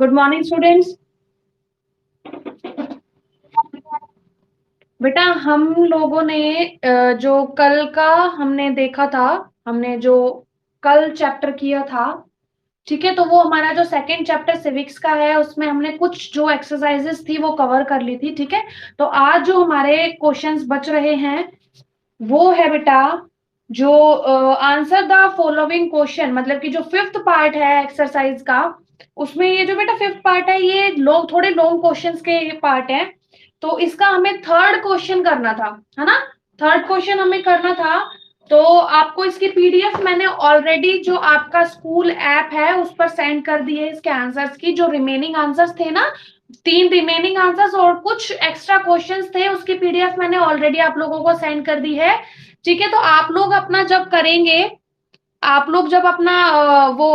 Good morning students. बेटा हम लोगों ने जो कल का हमने देखा था, हमने जो कल चैप्टर किया था, ठीक है, तो वो हमारा जो सेकंड चैप्टर सिविक्स का है उसमें हमने कुछ जो एक्सरसाइजेस थी वो कवर कर ली थी। ठीक है, तो आज जो हमारे क्वेश्चंस बच रहे हैं वो है बेटा जो आंसर द फॉलोइंग क्वेश्चन, मतलब कि जो फिफ्थ पार्ट है एक्सरसाइज का, उसमें ये जो बेटा फिफ्थ पार्ट है ये लोग थोड़े लॉन्ग क्वेश्चंस के पार्ट है। तो इसका हमें थर्ड क्वेश्चन करना था, है ना। थर्ड क्वेश्चन हमें करना था। तो आपको इसकी पीडीएफ मैंने ऑलरेडी जो आपका स्कूल ऐप है उस पर सेंड कर दी है। इसके आंसर्स की जो रिमेनिंग आंसर्स थे ना, 3 रिमेनिंग आंसर्स और कुछ एक्स्ट्रा क्वेश्चंस थे, उसकी पीडीएफ मैंने ऑलरेडी आप लोगों को सेंड कर दी है। ठीक है, तो आप लोग अपना जब करेंगे, आप लोग जब अपना वो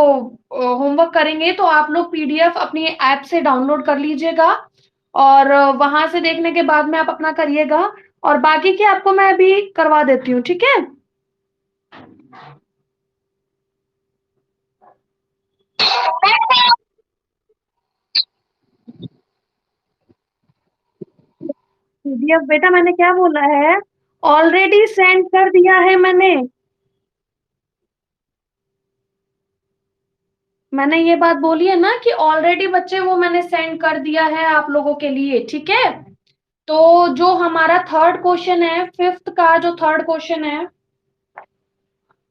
होमवर्क करेंगे तो आप लोग पीडीएफ अपनी ऐप से डाउनलोड कर लीजिएगा और वहां से देखने के बाद में आप अपना करिएगा, और बाकी की आपको मैं अभी करवा देती हूँ। ठीक है, पीडीएफ बेटा मैंने क्या बोला है, ऑलरेडी सेंड कर दिया है मैंने ये बात बोली है ना कि ऑलरेडी बच्चे वो मैंने सेंड कर दिया है आप लोगों के लिए। ठीक है, तो जो हमारा थर्ड क्वेश्चन है, फिफ्थ का जो थर्ड क्वेश्चन है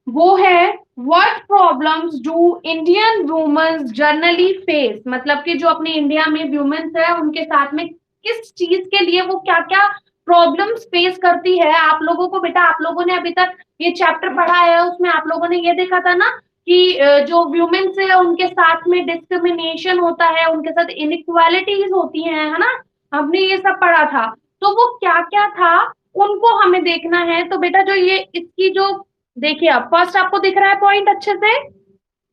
वो है what problems do Indian womens generally face, मतलब कि जो अपने इंडिया में वुमेन्स है उनके साथ में किस चीज के लिए वो क्या क्या प्रॉब्लम्स फेस करती है। आप लोगों को बेटा, आप लोगों ने अभी तक ये चैप्टर पढ़ा है, उसमें आप लोगों ने ये देखा था ना कि जो वुमेन्स है उनके साथ में डिस्क्रिमिनेशन होता है, उनके साथ इनइक्वालिटीज होती है ना। हमने ये सब पढ़ा था, तो वो क्या क्या था उनको हमें देखना है। तो बेटा जो ये इसकी जो देखिए, आप फर्स्ट आपको दिख रहा है पॉइंट अच्छे से,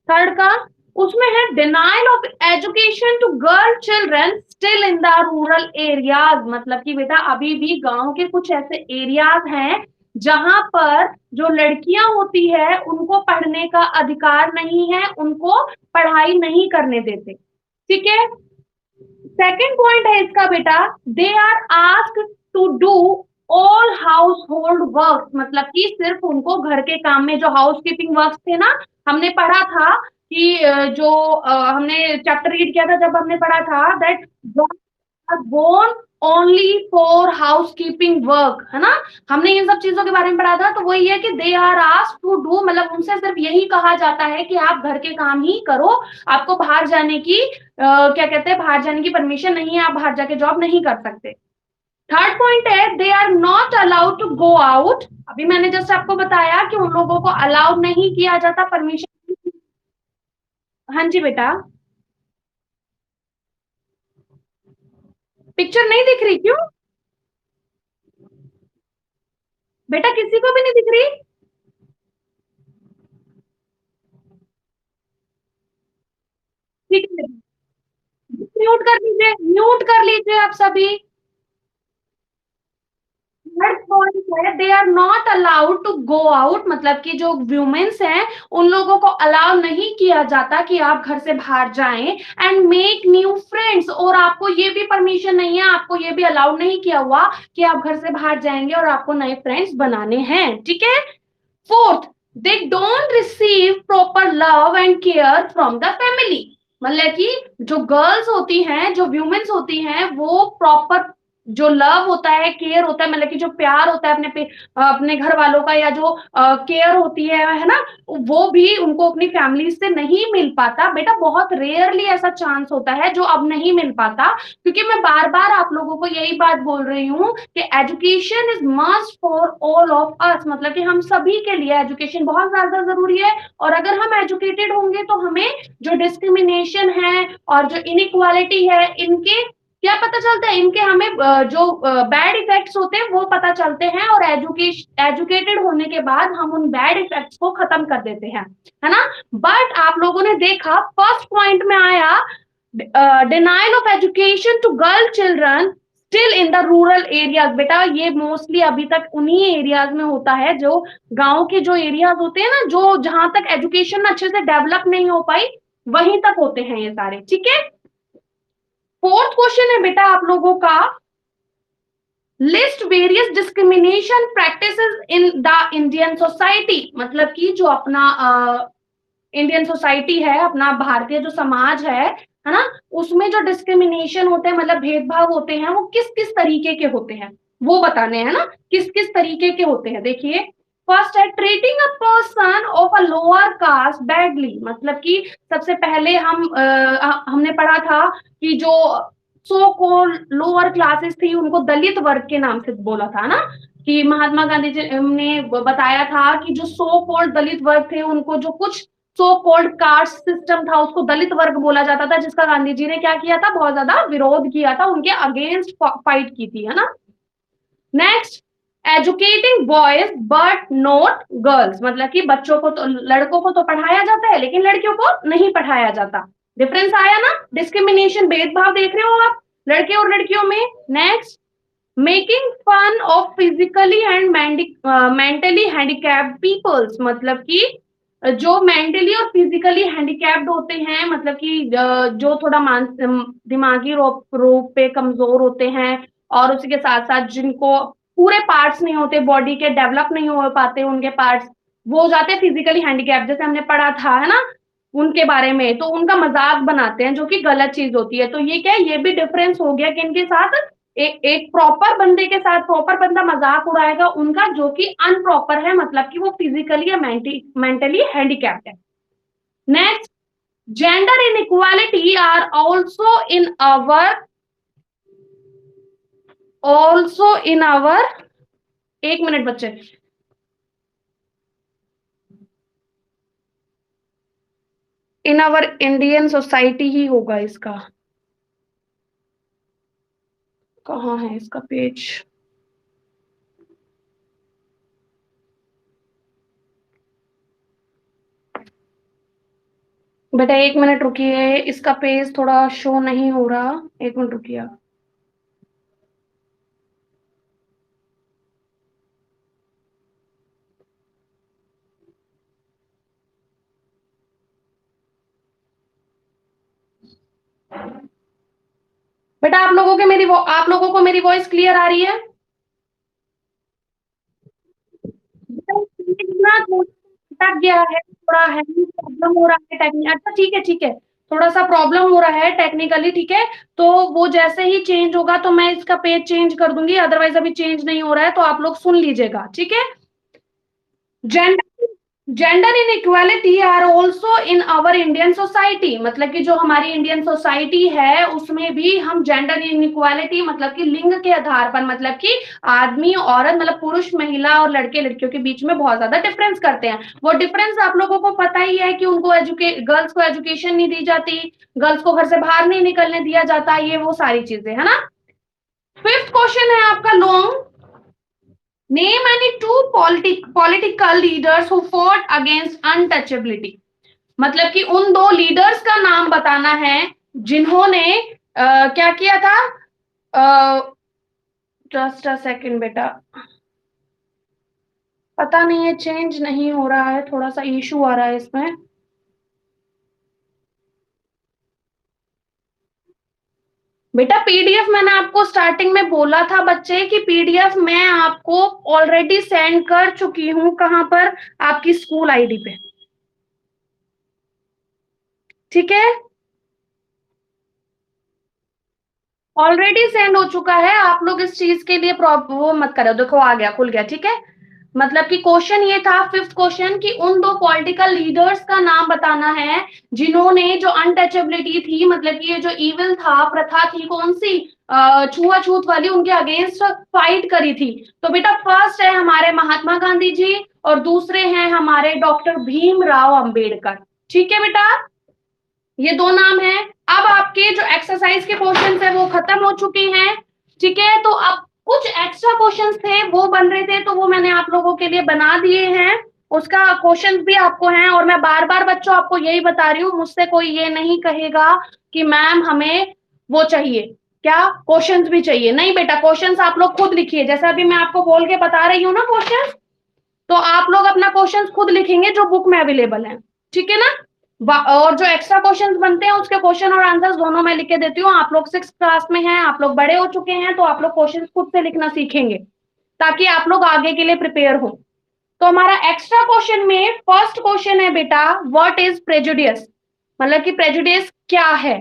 थर्ड का, उसमें है denial of education to girl children still in the rural areas, मतलब कि बेटा अभी भी गांव के कुछ ऐसे एरियाज हैं जहां पर जो लड़कियां होती है उनको पढ़ने का अधिकार नहीं है, उनको पढ़ाई नहीं करने देते। ठीक है, सेकंड पॉइंट है इसका बेटा, they are asked to do all household work, मतलब कि सिर्फ उनको घर के काम में जो हाउस कीपिंग वर्क थे ना, हमने पढ़ा था कि जो हमने चैप्टर रीड किया था जब हमने पढ़ा था that born only for housekeeping work, है ना। हमने इन सब चीजों के बारे में पढ़ा था, तो वही है कि they are asked to do, मतलब उनसे सिर्फ यही कहा जाता है कि आप घर के काम ही करो, आपको बाहर जाने की क्या कहते हैं, बाहर जाने की परमिशन नहीं है, आप बाहर जाके जॉब नहीं कर सकते। थर्ड पॉइंट है they are not allowed to go out, अभी मैंने जस्ट आपको बताया कि उन लोगों को अलाउड नहीं किया जाता, परमिशन। हाँ जी बेटा, पिक्चर नहीं दिख रही क्यों बेटा, किसी को भी नहीं दिख रही? ठीक है, म्यूट कर लीजिए, म्यूट कर लीजिए आप सभी। थर्ड पॉइंट है they are not allowed to go out, मतलब कि जो वुमेन्स हैं उन लोगों को अलाउ नहीं किया जाता कि आप घर से बाहर जाएं एंड मेक न्यू फ्रेंड्स, और आपको ये भी परमिशन नहीं है, आपको ये भी अलाउड नहीं किया हुआ कि आप घर से बाहर जाएंगे और आपको नए फ्रेंड्स बनाने हैं। ठीक है, fourth, they don't receive proper love and care from the family, मतलब कि जो गर्ल्स होती हैं, जो वुमेन्स होती हैं, वो प्रॉपर जो लव होता है, केयर होता है, मतलब कि जो प्यार होता है अपने घर वालों का, या जो केयर होती है ना, वो भी उनको अपनी फैमिली से नहीं मिल पाता। बेटा बहुत रेयरली ऐसा चांस होता है जो अब नहीं मिल पाता, क्योंकि मैं बार बार आप लोगों को यही बात बोल रही हूँ कि education is must for all of us, मतलब कि हम सभी के लिए एजुकेशन बहुत ज्यादा जरूरी है। और अगर हम एजुकेटेड होंगे तो हमें जो डिस्क्रिमिनेशन है और जो इनइक्वालिटी है इनके क्या पता चलता है, इनके हमें जो बैड इफेक्ट्स होते हैं वो पता चलते हैं, और एजुकेटेड होने के बाद हम उन बैड इफेक्ट्स को खत्म कर देते हैं, है ना। बट आप लोगों ने देखा फर्स्ट पॉइंट में आया denial of education to girl children still in the rural areas, बेटा ये मोस्टली अभी तक उन्हीं एरियाज में होता है जो गांव के जो एरियाज होते हैं ना, जो जहां तक एजुकेशन अच्छे से डेवलप नहीं हो पाई वहीं तक होते हैं ये सारे। ठीक है, फोर्थ क्वेश्चन है बेटा आप लोगों का, list various discrimination practices in the Indian society, मतलब कि जो अपना इंडियन सोसाइटी है, अपना भारतीय जो समाज है ना, उसमें जो डिस्क्रिमिनेशन होते हैं, मतलब भेदभाव होते हैं, वो किस किस तरीके के होते हैं वो बताने हैं ना, किस किस तरीके के होते हैं। देखिए फर्स्ट है treating a person of a lower caste badly, मतलब कि सबसे पहले हमने पढ़ा था कि जो सो कॉल्ड लोअर क्लासेस थी उनको दलित वर्ग के नाम से बोला था ना, कि महात्मा गांधी जी ने बताया था कि जो सो कॉल्ड दलित वर्ग थे उनको, जो कुछ सो कॉल्ड कास्ट सिस्टम था उसको दलित वर्ग बोला जाता था, जिसका गांधी जी ने क्या किया था, बहुत ज्यादा विरोध किया था, उनके अगेंस्ट फाइट की थी, है ना। Next, educating boys but not girls, मतलब कि बच्चों को तो, लड़कों को तो पढ़ाया जाता है लेकिन लड़कियों को नहीं पढ़ाया जाता। डिफरेंस आया ना, डिस्क्रिमिनेशन, भेदभाव देख रहे हो आप लड़के और लड़कियों में। Next, making fun of physically and mentally handicapped peoples, मतलब कि जो मेंटली और फिजिकली हैंडीकैप्ड होते हैं, मतलब कि जो थोड़ा दिमागी रूप पे कमजोर होते हैं, और उसी के साथ साथ जिनको पूरे पार्ट्स नहीं होते बॉडी के, डेवलप नहीं हो पाते उनके पार्ट्स, वो हो जाते हैं फिजिकली हैंडीकैप्ड, जैसे हमने पढ़ा था, है ना, उनके बारे में, तो उनका मजाक बनाते हैं जो कि गलत चीज होती है। तो ये क्या है, ये भी डिफरेंस हो गया कि इनके साथ एक प्रॉपर बंदे के साथ प्रॉपर बंदा मजाक उड़ाएगा उनका, जो कि अनप्रॉपर है, मतलब कि वो फिजिकली या मेंटली हैंडीकैप्ड है। Next, gender inequality are also in our, एक मिनट बच्चे, इन आवर इंडियन सोसाइटी ही होगा इसका, कहाँ है इसका पेज, बेटा एक मिनट रुकिए, इसका पेज थोड़ा शो नहीं हो रहा, एक मिनट रुकिए आप। बेटा आप लोगों को मेरी वॉइस क्लियर आ रही है? इतना अटक गया है, थोड़ा है प्रॉब्लम हो रहा है टेक्निक, अच्छा ठीक है ठीक है, थोड़ा सा प्रॉब्लम हो रहा है टेक्निकली, ठीक है। तो वो जैसे ही चेंज होगा तो मैं इसका पेज चेंज कर दूंगी, अदरवाइज अभी चेंज नहीं हो रहा है, तो आप लोग सुन लीजिएगा, ठीक है। Gender gender inequality are also in our Indian society, मतलब कि जो हमारी इंडियन सोसाइटी है उसमें भी हम जेंडर इनइक्वालिटी, मतलब कि लिंग के आधार पर, मतलब कि आदमी औरत, मतलब पुरुष महिला और लड़के लड़कियों के बीच में बहुत ज्यादा डिफरेंस करते हैं। वो डिफरेंस आप लोगों को पता ही है कि उनको गर्ल्स को एजुकेशन नहीं दी जाती, गर्ल्स को घर से बाहर नहीं निकलने दिया जाता, ये वो सारी चीजें, है ना। फिफ्थ क्वेश्चन है आपका long, name any two political leaders who fought against untouchability, मतलब कि उन दो लीडर्स का नाम बताना है जिन्होंने क्या किया था, जस्ट अ सेकेंड बेटा, पता नहीं है चेंज नहीं हो रहा है, थोड़ा सा इशू आ रहा है इसमें। बेटा पीडीएफ मैंने आपको स्टार्टिंग में बोला था बच्चे कि पीडीएफ मैं आपको ऑलरेडी सेंड कर चुकी हूं, कहां पर, आपकी स्कूल आईडी पे, ठीक है, ऑलरेडी सेंड हो चुका है। आप लोग इस चीज के लिए वो मत करो, देखो आ गया, खुल गया, ठीक है। मतलब कि क्वेश्चन ये था, फिफ्थ क्वेश्चन, कि उन दो पॉलिटिकल लीडर्स का नाम बताना है जिन्होंने जो अनटचेबिलिटी थी, मतलब कि ये जो इविल था, प्रथा थी, कौन सी, छुआछूत वाली, उनके अगेंस्ट फाइट करी थी। तो बेटा फर्स्ट है हमारे महात्मा गांधी जी, और दूसरे हैं हमारे डॉक्टर भीमराव अंबेडकर, ठीक है बेटा, ये दो नाम है। अब आपके जो एक्सरसाइज के क्वेश्चंस है वो खत्म हो चुके हैं, ठीक है। तो अब कुछ एक्स्ट्रा क्वेश्चंस थे वो बन रहे थे, तो वो मैंने आप लोगों के लिए बना दिए हैं, उसका क्वेश्चंस भी आपको हैं, और मैं बार बार बच्चों आपको यही बता रही हूँ, मुझसे कोई ये नहीं कहेगा कि मैम हमें वो चाहिए, क्या क्वेश्चंस भी चाहिए, नहीं बेटा, क्वेश्चंस आप लोग खुद लिखिए, जैसा अभी मैं आपको बोल के बता रही हूँ ना क्वेश्चंस, तो आप लोग अपना क्वेश्चंस खुद लिखेंगे जो बुक में अवेलेबल है, ठीक है ना। और जो एक्स्ट्रा क्वेश्चंस बनते हैं उसके क्वेश्चन और आंसर्स दोनों मैं लिख के देती हूँ। आप लोग 6th क्लास में हैं, आप लोग बड़े हो चुके हैं, तो आप लोग क्वेश्चंस खुद से लिखना सीखेंगे ताकि आप लोग आगे के लिए प्रिपेयर हो। तो हमारा एक्स्ट्रा क्वेश्चन में फर्स्ट क्वेश्चन है बेटा, व्हाट इज प्रेजुडिस, मतलब कि प्रेजुडिस क्या है।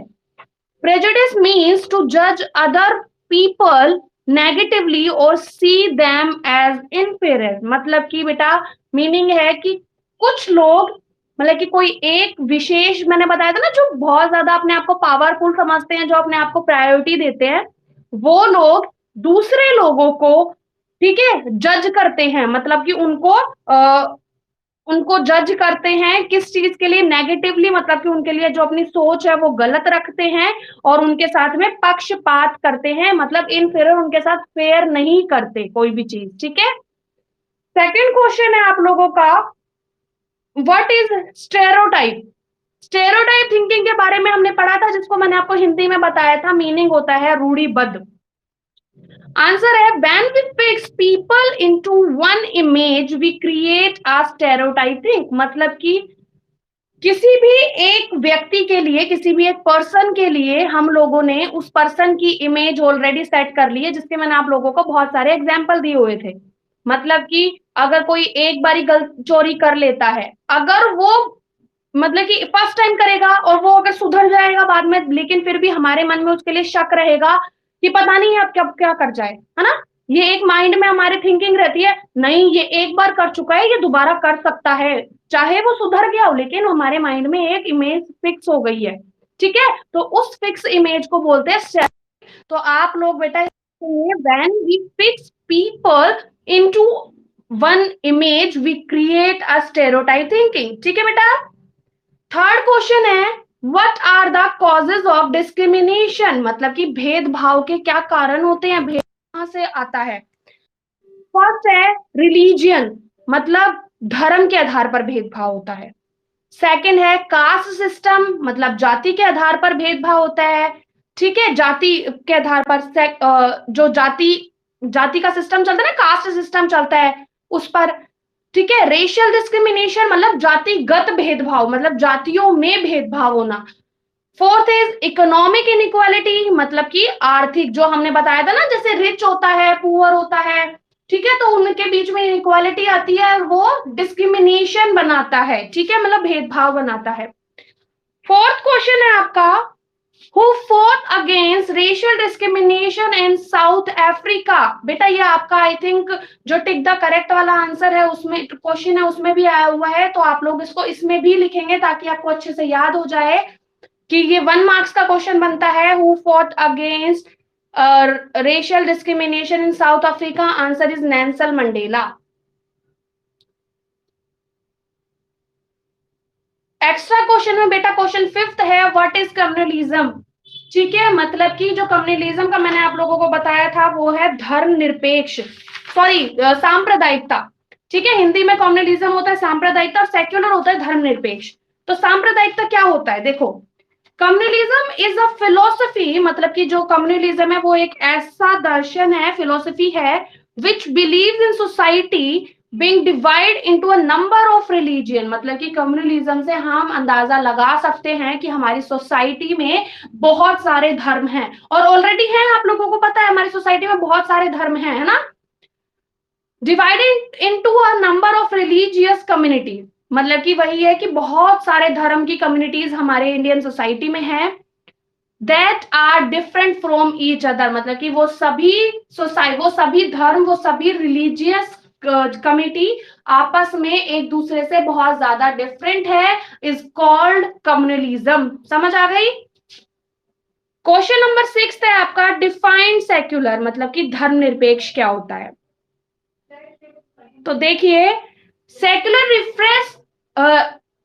प्रेजुडिस मीन्स टू जज अदर पीपल नेगेटिवली और सी देम एज इनफीरियर, मतलब कि बेटा मीनिंग है कि कुछ लोग, मतलब कि कोई एक विशेष, मैंने बताया था ना, जो बहुत ज्यादा अपने आप को पावरफुल समझते हैं, जो अपने आप को प्रायोरिटी देते हैं, वो लोग दूसरे लोगों को, ठीक है, जज करते हैं, मतलब कि उनको जज करते हैं किस चीज के लिए, नेगेटिवली, मतलब कि उनके लिए जो अपनी सोच है वो गलत रखते हैं और उनके साथ में पक्षपात करते हैं, मतलब इनफेयर, उनके साथ फेयर नहीं करते कोई भी चीज, ठीक है। सेकंड क्वेश्चन है आप लोगों का, what is stereotype. Stereotype thinking के बारे में हमने पढ़ा था, जिसको मैंने आपको हिंदी में बताया था, मीनिंग होता है रूढ़िबद्ध। आंसर है when we fix people into one image we create a stereotype think, मतलब कि किसी भी एक व्यक्ति के लिए, किसी भी एक पर्सन के लिए हम लोगों ने उस पर्सन की इमेज ऑलरेडी सेट कर ली है, जिसके मैंने आप लोगों को बहुत सारे एग्जाम्पल दिए हुए थे। मतलब कि अगर कोई एक बारी गलत चोरी कर लेता है, अगर वो, मतलब कि फर्स्ट टाइम करेगा और वो अगर सुधर जाएगा बाद में, लेकिन फिर भी हमारे मन में उसके लिए शक रहेगा कि पता नहीं अब क्या क्या कर जाए, है ना। ये एक माइंड में हमारी थिंकिंग रहती है, नहीं ये एक बार कर चुका है, ये दोबारा कर सकता है, चाहे वो सुधर गया हो, लेकिन हमारे माइंड में एक इमेज फिक्स हो गई है, ठीक है। तो उस फिक्स इमेज को बोलते हैं। तो आप लोग बेटा when we fix people into one image we create a stereotype thinking, ठीक है बेटा। थर्ड क्वेश्चन है, what are the causes of discrimination, मतलब कि भेदभाव के क्या कारण होते हैं, भेद कहां से आता है। फर्स्ट है रिलीजियन, मतलब धर्म के आधार पर भेदभाव होता है। सेकंड है कास्ट सिस्टम, मतलब जाति के आधार पर भेदभाव होता है, ठीक है, जाति के आधार पर जो जाति जाति का सिस्टम चलता है ना, कास्ट सिस्टम चलता है उस पर, ठीक है। रेशियल डिस्क्रिमिनेशन मतलब जातिगत भेदभाव, मतलब जातियों में भेदभाव होना। फोर्थ इज इकोनॉमिक इनइक्वालिटी, मतलब कि आर्थिक, जो हमने बताया था ना, जैसे रिच होता है पुअर होता है, ठीक है, तो उनके बीच में इनइक्वालिटी आती है और वो डिस्क्रिमिनेशन बनाता है, ठीक है, मतलब भेदभाव बनाता है। फोर्थ क्वेश्चन है आपका, who fought against racial discrimination in south Africa. बेटा ये आपका आई थिंक जो टिक द करेक्ट वाला आंसर है उसमें, क्वेश्चन है उसमें भी आया हुआ है, तो आप लोग इसको इसमें भी लिखेंगे ताकि आपको अच्छे से याद हो जाए कि ये 1 मार्क्स का क्वेश्चन बनता है, who fought against racial discrimination in south Africa. Answer is Nelson Mandela. Extra question में बेटा क्वेश्चन फिफ्थ है, व्हाट इज कम्युनलिज्म, ठीक है, मतलब कि जो कम्युनलिज्म का मैंने आप लोगों को बताया था वो है धर्मनिरपेक्ष, सॉरी सांप्रदायिकता, ठीक है। हिंदी में कम्युनलिज्म होता है सांप्रदायिकता और सेक्युलर होता है धर्मनिरपेक्ष। तो सांप्रदायिकता क्या होता है, देखो, कम्युनलिज्म इज अ फिलोसफी, मतलब कि जो कम्युनलिज्म है वो एक ऐसा दर्शन है, फिलोसफी है, which believes in society being divide into a number of religion, मतलब कि कम्युनलिज्म से हम अंदाजा लगा सकते हैं कि हमारी सोसाइटी में बहुत सारे धर्म हैं, और ऑलरेडी हैं, आप लोगों को पता है हमारी सोसाइटी में बहुत सारे धर्म हैं, है ना। Divided into a number of religious community, मतलब कि वही है कि बहुत सारे धर्म की कम्युनिटीज हमारे इंडियन सोसाइटी में है, that are different from each other, मतलब कि वो सभी धर्म, वो सभी रिलीजियस कम्युनिटी आपस में एक दूसरे से बहुत ज्यादा डिफरेंट है, इज कॉल्ड कम्युनलिज्म। समझ आ गई। क्वेश्चन नंबर 6 है आपका, डिफाइंड सेक्युलर, मतलब कि धर्मनिरपेक्ष क्या होता है। तो देखिए, secular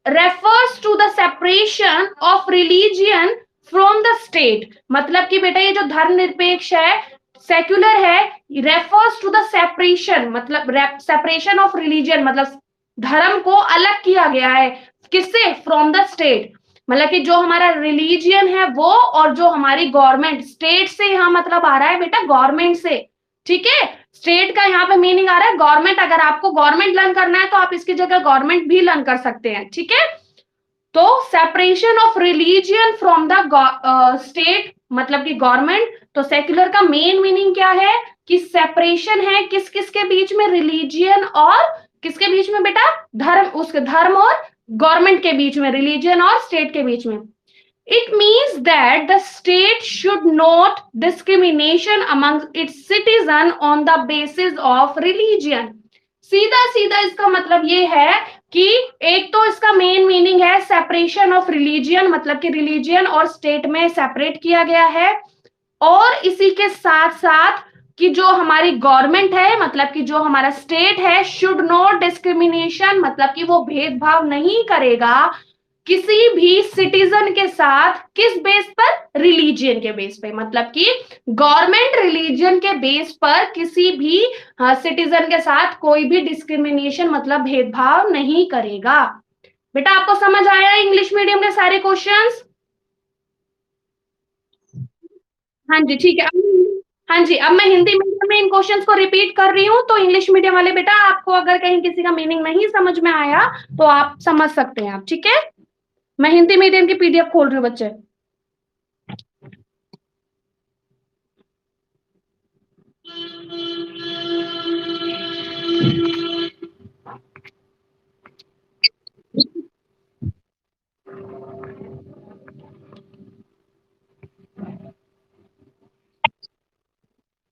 refers to the separation of religion from the state, मतलब कि बेटा ये जो धर्मनिरपेक्ष है, सेक्युलर है, रेफर्स टू द सेपरेशन, मतलब सेपरेशन ऑफ रिलीजियन, मतलब धर्म को अलग किया गया है, किससे, फ्रॉम द स्टेट, मतलब कि जो हमारा रिलीजियन है वो, और जो हमारी गवर्नमेंट, स्टेट से यहां मतलब आ रहा है बेटा गवर्नमेंट से, ठीक है। स्टेट का यहाँ पे मीनिंग आ रहा है गवर्नमेंट, अगर आपको गवर्नमेंट लर्न करना है तो आप इसकी जगह गवर्नमेंट भी लर्न कर सकते हैं, ठीक है। तो separation of religion from the state मतलब कि गवर्नमेंट। तो सेक्युलर का मेन मीनिंग क्या है कि सेपरेशन है किस किस के बीच में, रिलीजियन और किसके बीच में बेटा, धर्म, उसके धर्म और गवर्नमेंट के बीच में, रिलीजियन और स्टेट के बीच में। It means that the state should not discrimination among its citizen on the basis of religion। सीधा सीधा इसका मतलब ये है कि एक तो इसका मेन मीनिंग है सेपरेशन ऑफ रिलीजियन, मतलब कि रिलीजियन और स्टेट में सेपरेट किया गया है, और इसी के साथ साथ कि जो हमारी गवर्नमेंट है मतलब कि जो हमारा स्टेट है, शुड नॉट डिस्क्रिमिनेशन मतलब कि वो भेदभाव नहीं करेगा किसी भी सिटीजन के साथ, किस बेस पर, रिलीजियन के बेस पे, मतलब कि गवर्नमेंट रिलीजियन के बेस पर किसी भी सिटीजन के साथ कोई भी डिस्क्रिमिनेशन मतलब भेदभाव नहीं करेगा। बेटा आपको समझ आया इंग्लिश मीडियम के सारे क्वेश्चंस? हाँ जी ठीक है। हाँ जी, अब मैं हिंदी मीडियम में इन क्वेश्चंस को रिपीट कर रही हूँ, तो इंग्लिश मीडियम वाले बेटा आपको अगर कहीं किसी का मीनिंग नहीं समझ में आया तो आप समझ सकते हैं आप, ठीक है? मैं हिंदी मीडियम की पीडीएफ खोल रही हूँ बच्चे।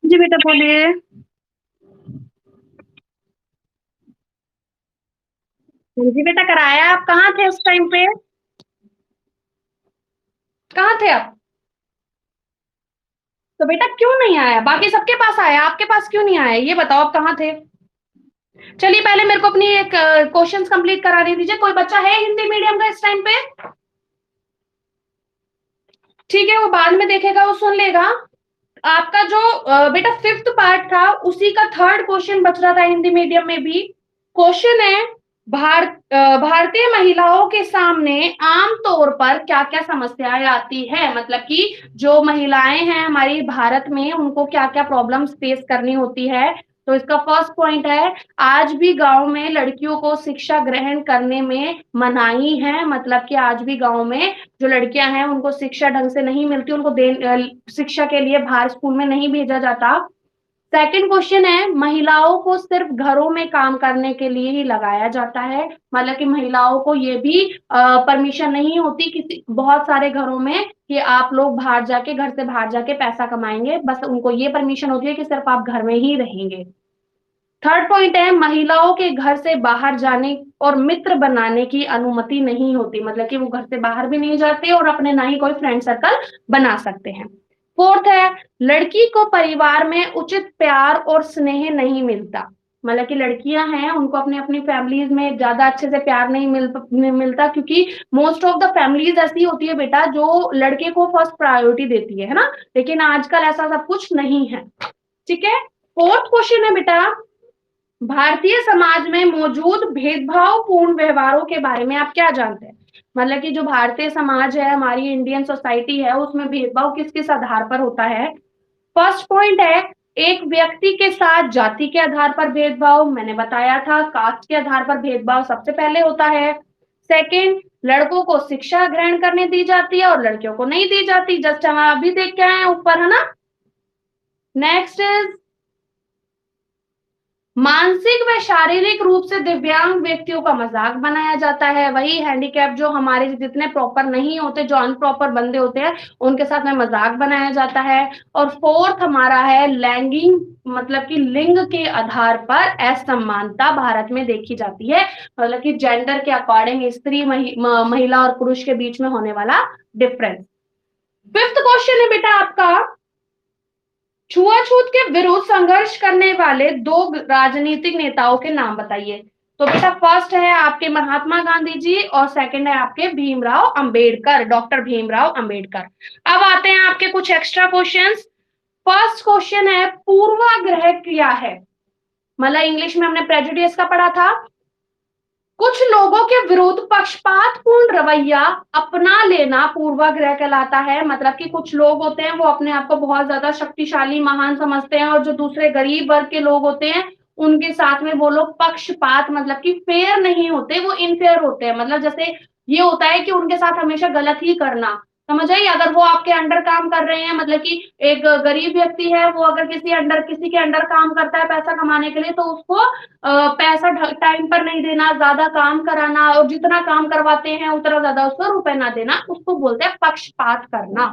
जी बेटा बोलिए। जी बेटा कराया, आप कहाँ थे उस टाइम पे? कहाँ थे आप? तो बेटा क्यों नहीं आया? बाकी सबके पास आया, आपके पास क्यों नहीं आया ये बताओ, आप कहाँ थे? चलिए पहले मेरे को अपनी एक क्वेश्चंस कंप्लीट करा दे दीजिए। कोई बच्चा है हिंदी मीडियम का इस टाइम पे? ठीक है, वो बाद में देखेगा, वो सुन लेगा। आपका जो बेटा फिफ्थ पार्ट था उसी का थर्ड क्वेश्चन बच रहा था हिंदी मीडियम में भी। क्वेश्चन है, भारतीय महिलाओं के सामने आमतौर पर क्या क्या समस्याएं आती है, मतलब कि जो महिलाएं हैं हमारी भारत में उनको क्या क्या प्रॉब्लम्स फेस करनी होती है। तो इसका फर्स्ट पॉइंट है, आज भी गांव में लड़कियों को शिक्षा ग्रहण करने में मनाही है, मतलब कि आज भी गांव में जो लड़कियां हैं उनको शिक्षा ढंग से नहीं मिलती, उनको शिक्षा के लिए बाहर स्कूल में नहीं भेजा जाता। सेकंड क्वेश्चन है, महिलाओं को सिर्फ घरों में काम करने के लिए ही लगाया जाता है, मतलब कि महिलाओं को ये भी परमिशन नहीं होती किसी बहुत सारे घरों में कि आप लोग बाहर जाके, घर से बाहर जाके पैसा कमाएंगे, बस उनको ये परमिशन होती है कि सिर्फ आप घर में ही रहेंगे। थर्ड पॉइंट है, महिलाओं के घर से बाहर जाने और मित्र बनाने की अनुमति नहीं होती, मतलब कि वो घर से बाहर भी नहीं जाते और अपने ना ही कोई फ्रेंड सर्कल बना सकते हैं। फोर्थ है, लड़की को परिवार में उचित प्यार और स्नेह नहीं मिलता, मतलब कि लड़कियां हैं उनको अपने अपनी फैमिलीज में ज्यादा अच्छे से प्यार नहीं मिलता, क्योंकि मोस्ट ऑफ द फैमिलीज ऐसी होती है बेटा जो लड़के को फर्स्ट प्रायोरिटी देती है ना, लेकिन आजकल ऐसा सब कुछ नहीं है, ठीक है? फोर्थ क्वेश्चन है बेटा, भारतीय समाज में मौजूद भेदभावपूर्ण व्यवहारों के बारे में आप क्या जानते हैं, मतलब कि जो भारतीय समाज है, हमारी इंडियन सोसाइटी है, उसमें भेदभाव किस किस आधार पर होता है। फर्स्ट पॉइंट है, एक व्यक्ति के साथ जाति के आधार पर भेदभाव, मैंने बताया था कास्ट के आधार पर भेदभाव सबसे पहले होता है। सेकंड, लड़कों को शिक्षा ग्रहण करने दी जाती है और लड़कियों को नहीं दी जाती, जस्ट हम अभी देख के आए हैं ऊपर, है ना। नेक्स्ट इज, मानसिक व शारीरिक रूप से दिव्यांग व्यक्तियों का मजाक बनाया जाता है, वही हैंडीकैप जो हमारे जितने प्रॉपर नहीं होते, जो अनप्रॉपर बंदे होते हैं उनके साथ में मजाक बनाया जाता है। और फोर्थ हमारा है लैंगिंग, मतलब कि लिंग के आधार पर असमानता भारत में देखी जाती है, मतलब कि जेंडर के अकॉर्डिंग स्त्री महिला और पुरुष के बीच में होने वाला डिफरेंस। फिफ्थ क्वेश्चन है बेटा आपका, छुआछूत के विरुद्ध संघर्ष करने वाले दो राजनीतिक नेताओं के नाम बताइए। तो बेटा फर्स्ट है आपके महात्मा गांधी जी और सेकंड है आपके भीमराव अंबेडकर, डॉक्टर भीमराव अंबेडकर। अब आते हैं आपके कुछ एक्स्ट्रा क्वेश्चंस। फर्स्ट क्वेश्चन है, पूर्वाग्रह क्या है, मतलब इंग्लिश में हमने प्रेजुडिस का पढ़ा था। कुछ लोगों के विरुद्ध पक्षपातपूर्ण रवैया अपना लेना पूर्वाग्रह कहलाता है, मतलब कि कुछ लोग होते हैं वो अपने आप को बहुत ज्यादा शक्तिशाली महान समझते हैं और जो दूसरे गरीब वर्ग के लोग होते हैं उनके साथ में वो लोग पक्षपात मतलब कि फेयर नहीं होते, वो इनफेयर होते हैं, मतलब जैसे ये होता है कि उनके साथ हमेशा गलत ही करना, समझ आई? अगर वो आपके अंडर काम कर रहे हैं, मतलब कि एक गरीब व्यक्ति है, वो अगर किसी के अंडर काम करता है पैसा कमाने के लिए, तो उसको पैसा टाइम पर नहीं देना, ज्यादा काम कराना, और जितना काम करवाते हैं उतना ज्यादा उसको रुपए ना देना, उसको बोलते हैं पक्षपात करना।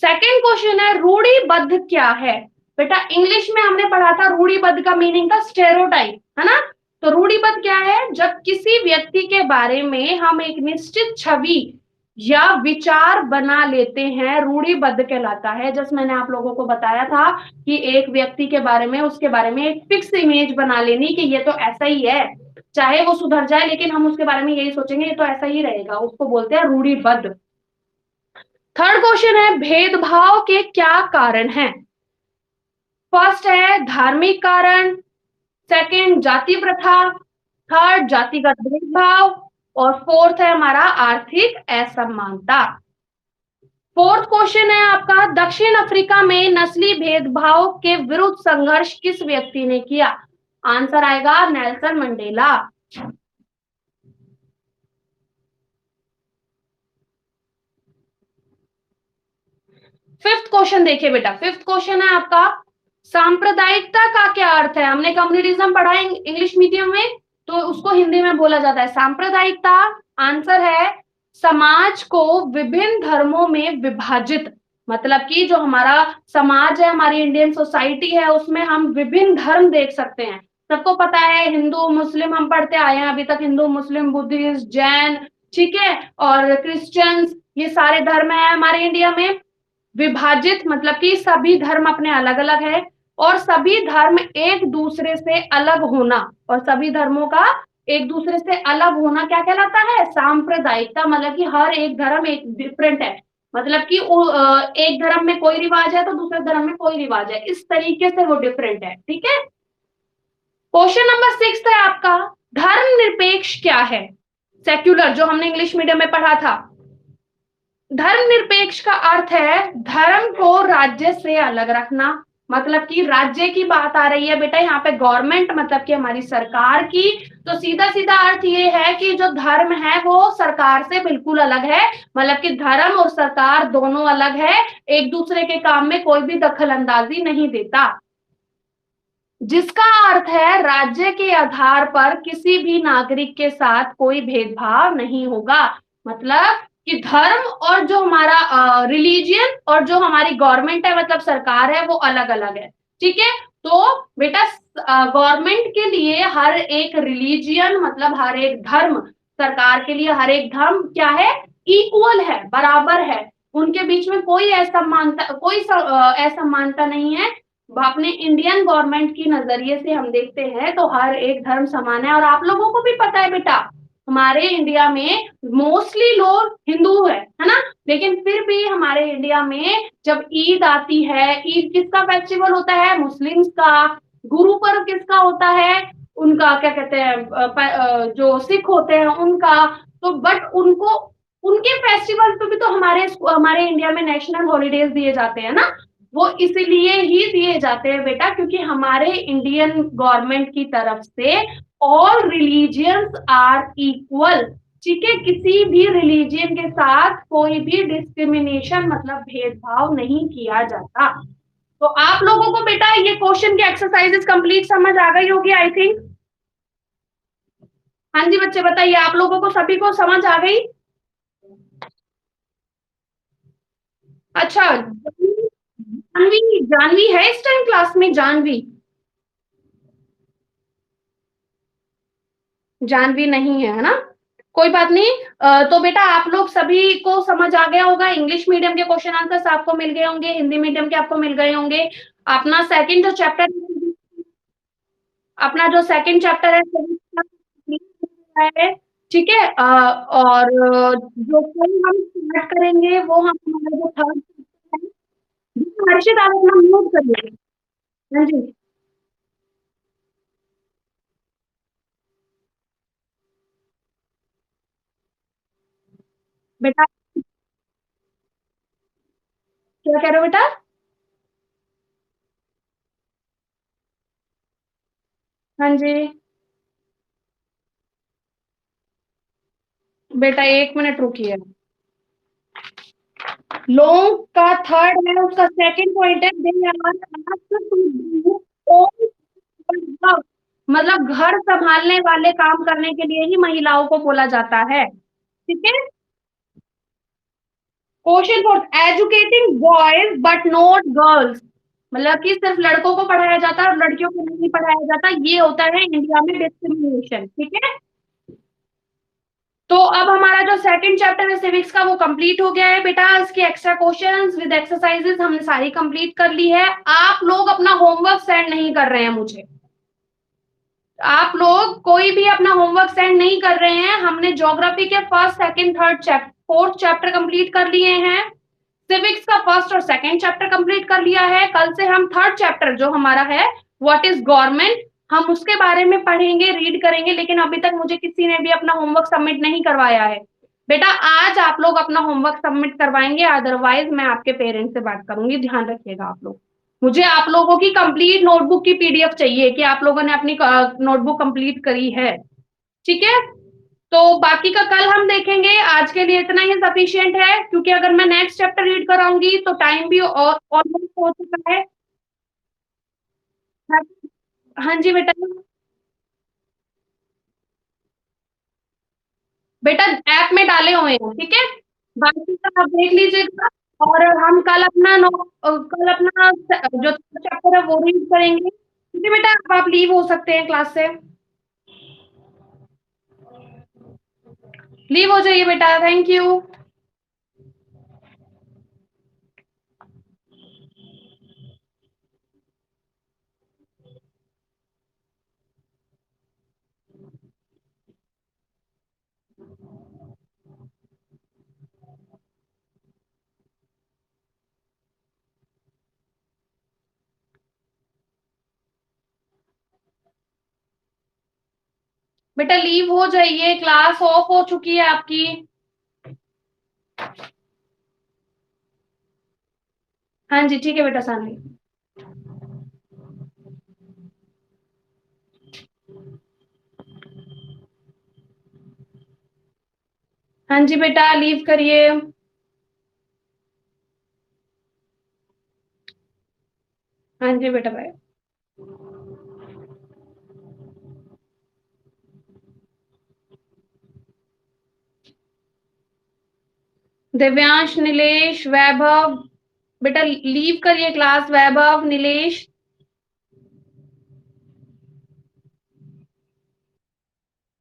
सेकेंड क्वेश्चन है रूढ़िबद्ध क्या है? बेटा इंग्लिश में हमने पढ़ा था रूढ़िबद्ध का मीनिंग था स्टेरियोटाइप, है ना? तो रूढ़िबद्ध क्या है? जब किसी व्यक्ति के बारे में हम एक निश्चित छवि या विचार बना लेते हैं, रूढ़िबद्ध कहलाता है। जैसे मैंने आप लोगों को बताया था कि एक व्यक्ति के बारे में, उसके बारे में एक फिक्स इमेज बना लेनी कि ये तो ऐसा ही है, चाहे वो सुधर जाए लेकिन हम उसके बारे में यही सोचेंगे ये तो ऐसा ही रहेगा, उसको बोलते हैं रूढ़िबद्ध। थर्ड क्वेश्चन है भेदभाव के क्या कारण हैं? फर्स्ट है धार्मिक कारण, सेकंड जाति प्रथा, थर्ड जातिगत भेदभाव, और फोर्थ है हमारा आर्थिक असमानता। फोर्थ क्वेश्चन है आपका दक्षिण अफ्रीका में नस्ली भेदभाव के विरुद्ध संघर्ष किस व्यक्ति ने किया? आंसर आएगा नेल्सन मंडेला। फिफ्थ क्वेश्चन देखिए बेटा, फिफ्थ क्वेश्चन है आपका सांप्रदायिकता का क्या अर्थ है? हमने कम्युनिज्म पढ़ा है इंग्लिश मीडियम में, तो उसको हिंदी में बोला जाता है सांप्रदायिकता। आंसर है समाज को विभिन्न धर्मों में विभाजित, मतलब कि जो हमारा समाज है, हमारी इंडियन सोसाइटी है, उसमें हम विभिन्न धर्म देख सकते हैं। सबको पता है हिंदू मुस्लिम हम पढ़ते आए हैं अभी तक, हिंदू मुस्लिम बुद्धिस्ट जैन, ठीक है, और क्रिश्चियंस, ये सारे धर्म है हमारे इंडिया में। विभाजित मतलब कि सभी धर्म अपने अलग अलग है, और सभी धर्म एक दूसरे से अलग होना, और सभी धर्मों का एक दूसरे से अलग होना क्या कहलाता है? सांप्रदायिकता। मतलब कि हर एक धर्म एक डिफरेंट है, मतलब कि एक धर्म में कोई रिवाज है तो दूसरे धर्म में कोई रिवाज है, इस तरीके से वो डिफरेंट है, ठीक है। क्वेश्चन नंबर 6 है आपका धर्मनिरपेक्ष क्या है? सेक्युलर जो हमने इंग्लिश मीडियम में पढ़ा था। धर्मनिरपेक्ष का अर्थ है धर्म को राज्य से अलग रखना, मतलब कि राज्य की बात आ रही है बेटा यहाँ पे, गवर्नमेंट मतलब कि हमारी सरकार की, तो सीधा सीधा अर्थ ये है कि जो धर्म है वो सरकार से बिल्कुल अलग है, मतलब कि धर्म और सरकार दोनों अलग है, एक दूसरे के काम में कोई भी दखल अंदाजी नहीं देता। जिसका अर्थ है राज्य के आधार पर किसी भी नागरिक के साथ कोई भेदभाव नहीं होगा, मतलब कि धर्म और जो हमारा रिलीजियन और जो हमारी गवर्नमेंट है मतलब सरकार है वो अलग अलग है, ठीक है। तो बेटा गवर्नमेंट के लिए हर एक रिलीजियन मतलब हर एक धर्म, सरकार के लिए हर एक धर्म क्या है? इक्वल है, बराबर है, उनके बीच में कोई असमानता, कोई असमानता नहीं है। अपने इंडियन गवर्नमेंट की नजरिए से हम देखते हैं तो हर एक धर्म समान है, और आप लोगों को भी पता है बेटा हमारे इंडिया में मोस्टली लोग हिंदू है ना, लेकिन फिर भी हमारे इंडिया में जब ईद आती है, ईद किसका फेस्टिवल होता है? मुस्लिम्स का। गुरु पर्व किसका होता है? उनका क्या कहते हैं जो सिख होते हैं उनका। तो बट उनको उनके फेस्टिवल पे भी तो हमारे हमारे इंडिया में नेशनल हॉलीडेज दिए जाते हैं ना, वो इसलिए ही दिए जाते हैं बेटा क्योंकि हमारे इंडियन गवर्नमेंट की तरफ से ऑल रिलीजियंस आर इक्वल, ठीक है, किसी भी रिलीजियन के साथ कोई भी डिस्क्रिमिनेशन मतलब भेदभाव नहीं किया जाता। तो आप लोगों को बेटा ये क्वेश्चन की एक्सरसाइजेस कंप्लीट समझ आ गई होगी आई थिंक। हाँ जी बच्चे बताइए, आप लोगों को सभी को समझ आ गई? अच्छा, जानवी जानवी है इस टाइम क्लास में? जानवी, जानवी नहीं है, है ना? कोई बात नहीं। तो बेटा आप लोग सभी को समझ आ गया होगा, इंग्लिश मीडियम के क्वेश्चन आंसर्स आपको मिल गए होंगे, हिंदी मीडियम के आपको मिल गए होंगे। अपना सेकंड जो चैप्टर अपना जो सेकंड चैप्टर है, ठीक है। और जो कल हम स्टार्ट करेंगे वो हम हमारा जो थर्ड है, हर्षित आप अपना म्यूट करिए। हाँ जी बेटा, क्या कह रहे हो बेटा? हाँ जी बेटा 1 मिनट रुकिए। लॉन्ग का थर्ड है, उसका सेकंड पॉइंट है they are asked to do all work। मतलब घर संभालने वाले काम करने के लिए ही महिलाओं को बोला जाता है, ठीक है। Question fourth, educating boys but not girls. मतलब कि सिर्फ लड़कों को पढ़ाया जाता है और लड़कियों को नहीं पढ़ाया जाता, ये होता है इंडिया में डिस्क्रिमिनेशन, ठीक है। तो अब हमारा जो सेकंड चैप्टर है सिविक्स का वो कंप्लीट हो गया है बेटा। इसकी एक्स्ट्रा क्वेश्चंस विद एक्सरसाइजेस हमने सारी कंप्लीट कर ली है। आप लोग अपना होमवर्क सेंड नहीं कर रहे हैं मुझे, आप लोग कोई भी अपना होमवर्क सेंड नहीं कर रहे हैं। हमने ज्योग्राफी के first second third chapter fourth chapter complete कर लिए हैं। सिविक्स का फर्स्ट और सेकंड चैप्टर कंप्लीट कर लिया है। कल से हम थर्ड चैप्टर जो हमारा है व्हाट इज गवर्नमेंट, हम उसके बारे में पढ़ेंगे, रीड करेंगे। लेकिन अभी तक मुझे किसी ने भी अपना होमवर्क सबमिट नहीं करवाया है बेटा। आज आप लोग अपना होमवर्क सबमिट करवाएंगे, अदरवाइज मैं आपके पेरेंट्स से बात करूंगी, ध्यान रखिएगा आप लोग। मुझे आप लोगों की कंप्लीट नोटबुक की पीडीएफ चाहिए कि आप लोगों ने अपनी नोटबुक कंप्लीट करी है, ठीक है। तो बाकी का कल हम देखेंगे, आज के लिए इतना ही सफिशियंट है, क्योंकि अगर मैं नेक्स्ट चैप्टर रीड कराऊंगी तो टाइम भी और ऑलमोस्ट हो चुका है। हाँ जी बेटा। बेटा ऐप में डाले हुए हैं, ठीक है। बाकी का आप देख लीजिएगा। और हम कल अपना कल अपना जो चैप्टर है वो रीड करेंगे, ठीक है बेटा। अब आप लीव हो सकते हैं क्लास से, लीव हो जाइए बेटा, थैंक यू। बेटा लीव हो जाइए, क्लास ऑफ हो चुकी है आपकी। हाँ जी ठीक है बेटा सानी। हाँ जी बेटा लीव करिए। हाँ जी बेटा बाय। दिव्यांश, नीलेश, वैभव, बेटा लीव करिए क्लास। वैभव, नीलेश,